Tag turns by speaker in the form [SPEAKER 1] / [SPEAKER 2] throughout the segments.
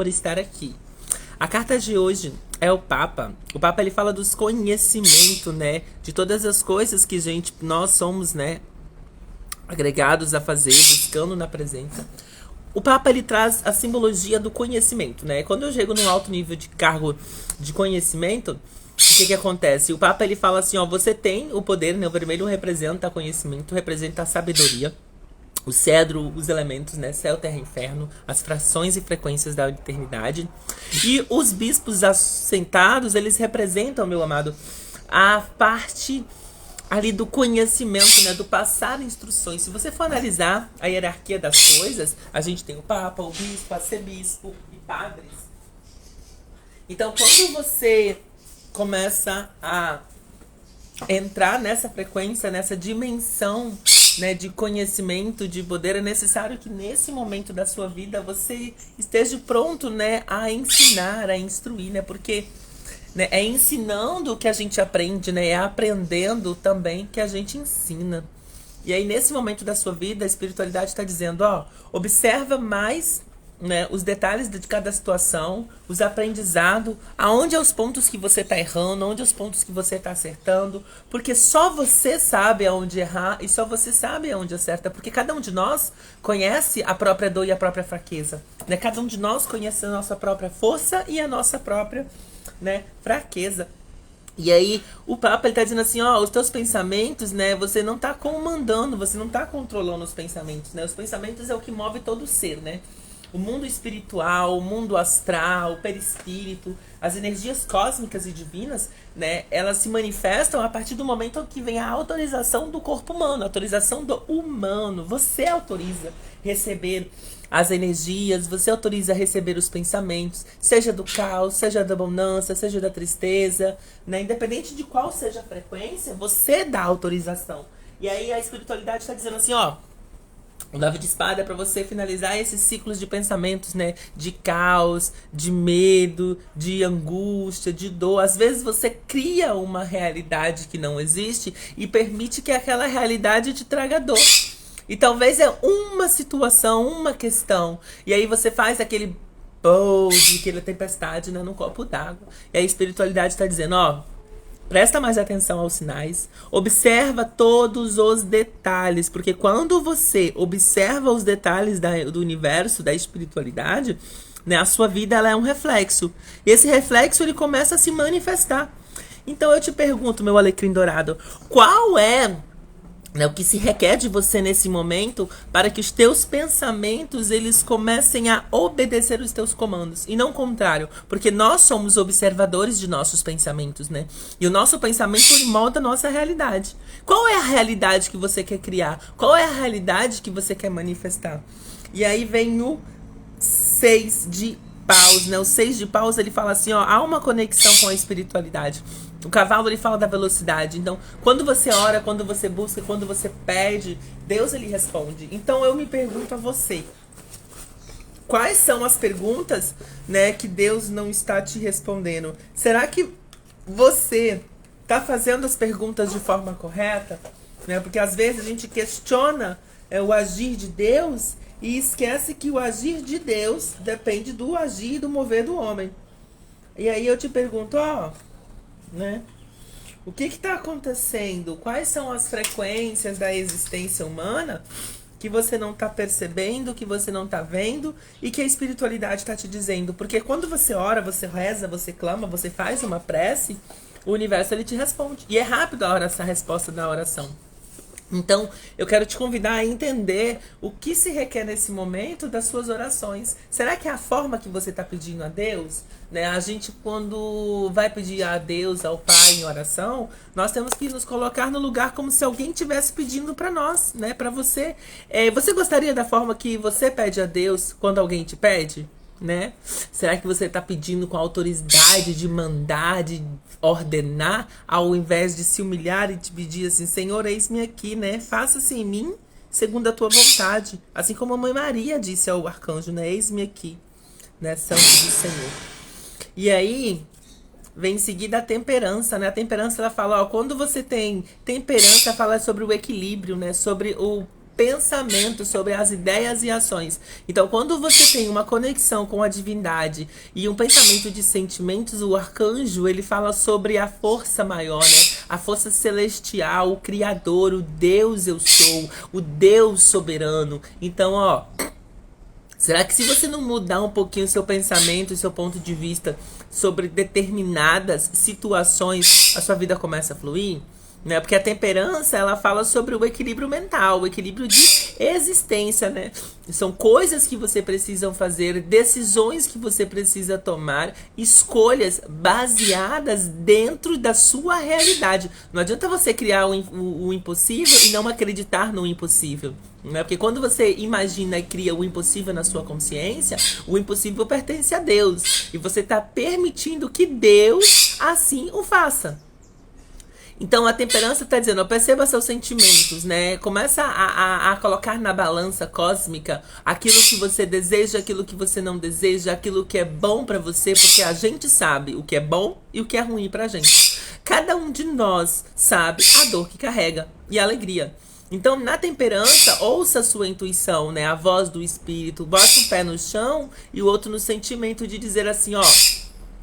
[SPEAKER 1] por estar aqui. A carta de hoje é o Papa. O Papa, ele fala dos conhecimentos, né? De todas as coisas que nós somos, né? Agregados a fazer, buscando na presença. O Papa, ele traz a simbologia do conhecimento, né? Quando eu chego num alto nível de cargo de conhecimento, o que acontece? O Papa, ele fala assim, ó, você tem o poder, né? O vermelho representa conhecimento, representa a sabedoria. O cedro, os elementos, né? Céu, terra, inferno, as frações e frequências da eternidade. E os bispos assentados, eles representam, meu amado, a parte ali do conhecimento, né? Do passar instruções. Se você for analisar a hierarquia das coisas, a gente tem o Papa, o Bispo, arcebispo e padres. Então, quando você começa a entrar nessa frequência, nessa dimensão, né, de conhecimento, de poder, é necessário que nesse momento da sua vida você esteja pronto, né, a ensinar, a instruir, né, porque, né, é ensinando que a gente aprende, né, é aprendendo também que a gente ensina. E aí nesse momento da sua vida a espiritualidade está dizendo, ó, observa mais, né, os detalhes de cada situação, os aprendizados, aonde é os pontos que você está errando, onde é os pontos que você está acertando, porque só você sabe aonde errar e só você sabe aonde acerta, porque cada um de nós conhece a própria dor e a própria fraqueza, né? Cada um de nós conhece a nossa própria força e a nossa própria, né, fraqueza. E aí o Papa, ele tá dizendo assim, ó, os teus pensamentos, né, você não tá comandando, você não tá controlando os pensamentos, né? Os pensamentos é o que move todo o ser, né? O mundo espiritual, o mundo astral, o perispírito, as energias cósmicas e divinas, né, elas se manifestam a partir do momento que vem a autorização do corpo humano, a autorização do humano. Você autoriza receber as energias, você autoriza receber os pensamentos, seja do caos, seja da abundância, seja da tristeza, né, independente de qual seja a frequência, você dá autorização. E aí a espiritualidade está dizendo assim, ó, o 9 de espada é para você finalizar esses ciclos de pensamentos, né? De caos, de medo, de angústia, de dor. Às vezes você cria uma realidade que não existe e permite que aquela realidade te traga dor. E talvez é uma situação, uma questão. E aí você faz aquele pose, aquela tempestade, né, num copo d'água. E a espiritualidade está dizendo, ó, presta mais atenção aos sinais, observa todos os detalhes, porque quando você observa os detalhes do universo, da espiritualidade, né, a sua vida ela é um reflexo. E esse reflexo ele começa a se manifestar. Então eu te pergunto, meu alecrim dourado, qual é, né, o que se requer de você nesse momento para que os teus pensamentos eles comecem a obedecer os teus comandos e não o contrário, porque nós somos observadores de nossos pensamentos, né? E o nosso pensamento ele molda a nossa realidade. Qual é a realidade que você quer criar? Qual é a realidade que você quer manifestar? E aí vem o 6 de paus, né? O 6 de paus ele fala assim, ó, há uma conexão com a espiritualidade. O cavalo ele fala da velocidade. Então, quando você ora, quando você busca, quando você pede, Deus ele responde. Então, eu me pergunto a você, quais são as perguntas, né, que Deus não está te respondendo? Será que você está fazendo as perguntas de forma correta? Né? Porque às vezes a gente questiona o agir de Deus e esquece que o agir de Deus depende do agir e do mover do homem. E aí eu te pergunto, ó, né? O que está acontecendo? Quais são as frequências da existência humana que você não está percebendo, que você não está vendo e que a espiritualidade está te dizendo? Porque quando você ora, você reza, você clama, você faz uma prece, o universo ele te responde. E é rápido essa resposta da oração. Então, eu quero te convidar a entender o que se requer nesse momento das suas orações. Será que é a forma que você está pedindo a Deus? Né? A gente, quando vai pedir a Deus, ao Pai em oração, nós temos que nos colocar no lugar como se alguém estivesse pedindo para nós, né? Para você. Você gostaria da forma que você pede a Deus quando alguém te pede? Né? Será que você está pedindo com autoridade de mandar, de ordenar, ao invés de se humilhar e te pedir assim, Senhor, eis-me aqui, né? Faça-se em mim segundo a tua vontade. Assim como a mãe Maria disse ao arcanjo, né? Eis-me aqui, né? Santo do Senhor. E aí vem em seguida a temperança, né? A temperança ela fala, ó, quando você tem temperança, fala sobre o equilíbrio, né? Sobre o pensamento, sobre as ideias e ações. Então, quando você tem uma conexão com a divindade e um pensamento de sentimentos, o arcanjo, ele fala sobre a força maior, né? A força celestial, o criador, o Deus eu sou, o Deus soberano. Então, ó, será que se você não mudar um pouquinho o seu pensamento, o seu ponto de vista sobre determinadas situações, a sua vida começa a fluir? Né? Porque a temperança, ela fala sobre o equilíbrio mental, o equilíbrio de existência, né? São coisas que você precisa fazer, decisões que você precisa tomar, escolhas baseadas dentro da sua realidade. Não adianta você criar o impossível e não acreditar no impossível. Né? Porque quando você imagina e cria o impossível na sua consciência, o impossível pertence a Deus. E você está permitindo que Deus assim o faça. Então a temperança está dizendo, ó, perceba seus sentimentos, né? Começa a colocar na balança cósmica aquilo que você deseja, aquilo que você não deseja, aquilo que é bom para você, porque a gente sabe o que é bom e o que é ruim pra gente. Cada um de nós sabe a dor que carrega e a alegria. Então, na temperança, ouça a sua intuição, né? A voz do espírito, bota um pé no chão e o outro no sentimento de dizer assim, ó,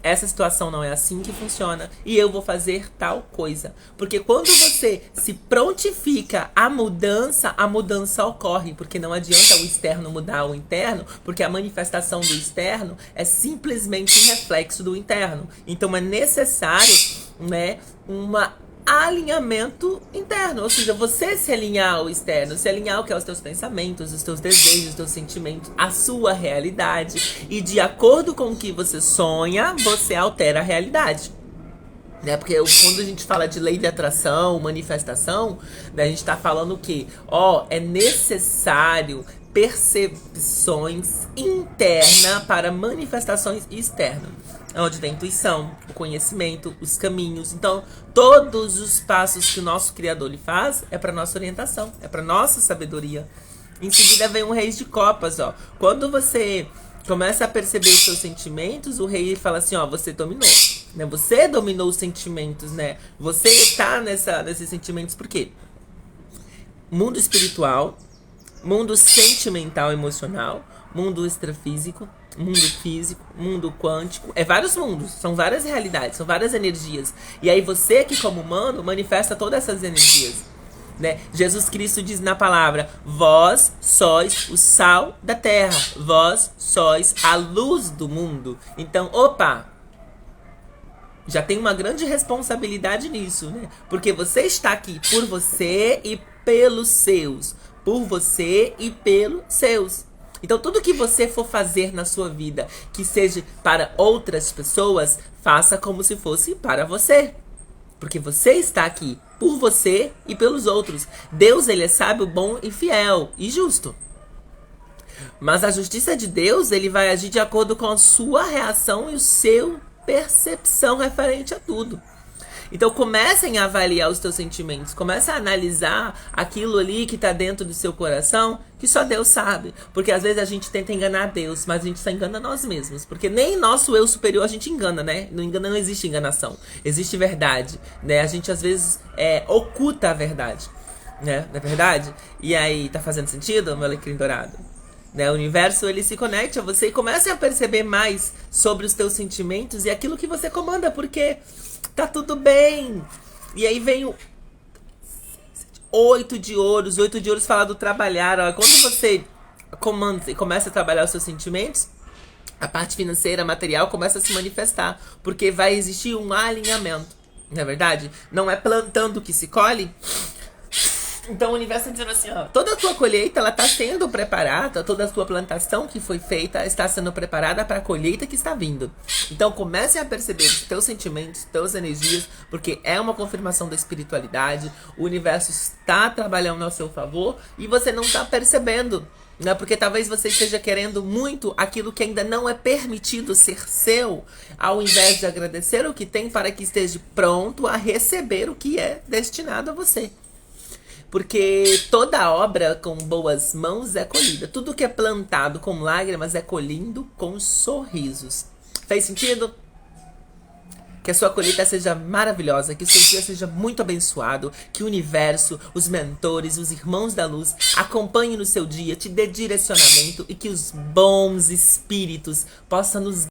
[SPEAKER 1] essa situação não é assim que funciona e eu vou fazer tal coisa. Porque quando você se prontifica à mudança, a mudança ocorre. Porque não adianta o externo mudar o interno, porque a manifestação do externo é simplesmente um reflexo do interno. Então é necessário, né, uma alinhamento interno, ou seja, você se alinhar ao externo, se alinhar ao que é os teus pensamentos, os teus desejos, os teus sentimentos, a sua realidade, e de acordo com o que você sonha, você altera a realidade. Né? Porque quando a gente fala de lei de atração, manifestação, né, a gente está falando que, ó, é necessário percepções internas para manifestações externas. Onde tem a intuição, o conhecimento, os caminhos. Então, todos os passos que o nosso Criador lhe faz é para nossa orientação, é para nossa sabedoria. Em seguida vem um Rei de Copas, ó. Quando você começa a perceber os seus sentimentos, o rei fala assim, ó, você dominou, né? Você dominou os sentimentos, né? Você tá nesses sentimentos, por quê? Mundo espiritual, mundo sentimental, emocional, mundo extrafísico, mundo físico, mundo quântico, é vários mundos, são várias realidades, são várias energias. E aí você que como humano manifesta todas essas energias, né? Jesus Cristo diz na palavra, vós sois o sal da terra, vós sois a luz do mundo. Então, opa, já tem uma grande responsabilidade nisso, né? Porque você está aqui por você e pelos seus, por você e pelos seus. Então, tudo que você for fazer na sua vida, que seja para outras pessoas, faça como se fosse para você. Porque você está aqui por você e pelos outros. Deus, ele é sábio, bom e fiel e justo. Mas a justiça de Deus, ele vai agir de acordo com a sua reação e o seu percepção referente a tudo. Então comecem a avaliar os teus sentimentos, comecem a analisar aquilo ali que está dentro do seu coração, que só Deus sabe. Porque às vezes a gente tenta enganar Deus, mas a gente só engana nós mesmos. Porque nem nosso eu superior a gente engana, né? Não existe enganação, existe verdade, né? A gente às vezes oculta a verdade, né? Não é verdade? E aí, tá fazendo sentido, meu alecrim dourado? Né? O universo, ele se conecta a você e começa a perceber mais sobre os teus sentimentos e aquilo que você comanda, porque tá tudo bem. E aí vem o 8 de ouros. 8 de ouros fala do trabalhar. Ó. Quando você comanda e começa a trabalhar os seus sentimentos, a parte financeira, material, começa a se manifestar. Porque vai existir um alinhamento. Não é verdade? Não é plantando que se colhe. Então o universo está dizendo assim, ó, toda a tua colheita, ela está sendo preparada, toda a tua plantação que foi feita está sendo preparada para a colheita que está vindo. Então comece a perceber os teus sentimentos, teus energias, porque é uma confirmação da espiritualidade, o universo está trabalhando ao seu favor e você não está percebendo, né? Porque talvez você esteja querendo muito aquilo que ainda não é permitido ser seu, ao invés de agradecer o que tem para que esteja pronto a receber o que é destinado a você. Porque toda obra com boas mãos é colhida. Tudo que é plantado com lágrimas é colhido com sorrisos. Fez sentido? Que a sua colheita seja maravilhosa, que o seu dia seja muito abençoado, que o universo, os mentores, os irmãos da luz acompanhem no seu dia, te dê direcionamento e que os bons espíritos possam nos